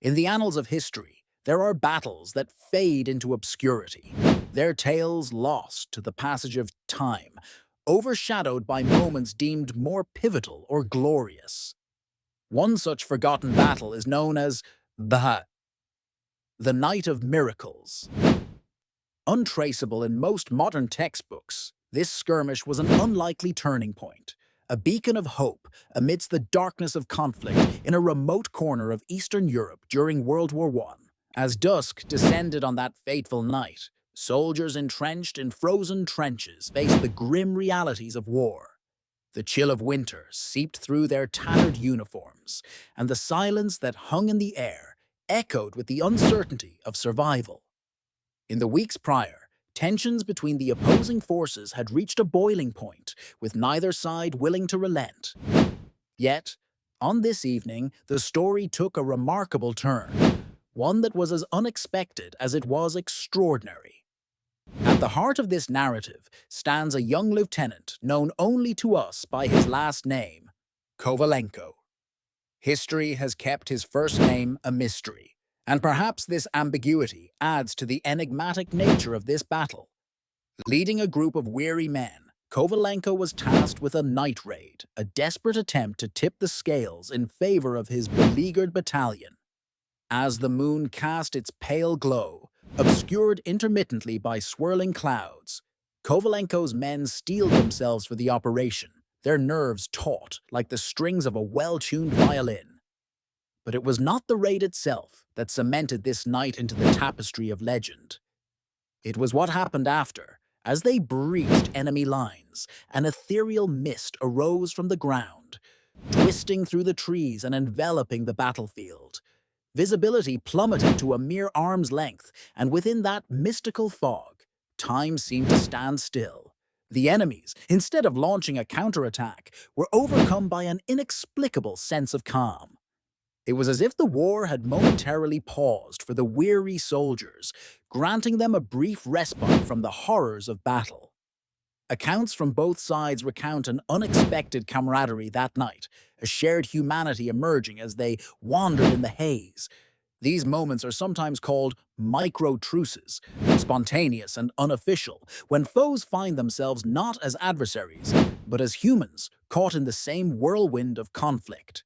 In the annals of history, there are battles that fade into obscurity, their tales lost to the passage of time, overshadowed by moments deemed more pivotal or glorious. One such forgotten battle is known as the Night of Miracles. Untraceable in most modern textbooks, this skirmish was an unlikely turning point, a beacon of hope amidst the darkness of conflict in a remote corner of Eastern Europe during World War I. As dusk descended on that fateful night, soldiers entrenched in frozen trenches faced the grim realities of war. The chill of winter seeped through their tattered uniforms, and the silence that hung in the air echoed with the uncertainty of survival. In the weeks prior, tensions between the opposing forces had reached a boiling point, with neither side willing to relent. Yet, on this evening, the story took a remarkable turn, one that was as unexpected as it was extraordinary. At the heart of this narrative stands a young lieutenant known only to us by his last name, Kovalenko. History has kept his first name a mystery, and perhaps this ambiguity adds to the enigmatic nature of this battle. Leading a group of weary men, Kovalenko was tasked with a night raid, a desperate attempt to tip the scales in favor of his beleaguered battalion. As the moon cast its pale glow, obscured intermittently by swirling clouds, Kovalenko's men steeled themselves for the operation, their nerves taut like the strings of a well-tuned violin. But it was not the raid itself that cemented this night into the tapestry of legend. It was what happened after. As they breached enemy lines, an ethereal mist arose from the ground, twisting through the trees and enveloping the battlefield. Visibility plummeted to a mere arm's length, and within that mystical fog, time seemed to stand still. The enemies, instead of launching a counterattack, were overcome by an inexplicable sense of calm. It was as if the war had momentarily paused for the weary soldiers, granting them a brief respite from the horrors of battle. Accounts from both sides recount an unexpected camaraderie that night, a shared humanity emerging as they wandered in the haze. These moments are sometimes called micro-truces, spontaneous and unofficial, when foes find themselves not as adversaries, but as humans caught in the same whirlwind of conflict.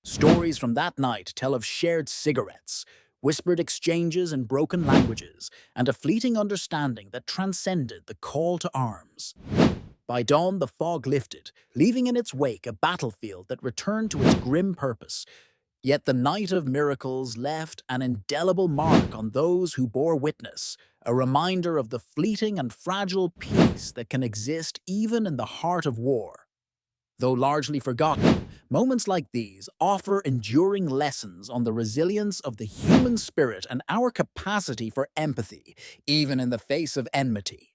Stories from that night tell of shared cigarettes, whispered exchanges in broken languages, and a fleeting understanding that transcended the call to arms. By dawn, the fog lifted, leaving in its wake a battlefield that returned to its grim purpose. Yet the Night of Miracles left an indelible mark on those who bore witness, a reminder of the fleeting and fragile peace that can exist even in the heart of war. Though largely forgotten, moments like these offer enduring lessons on the resilience of the human spirit and our capacity for empathy, even in the face of enmity.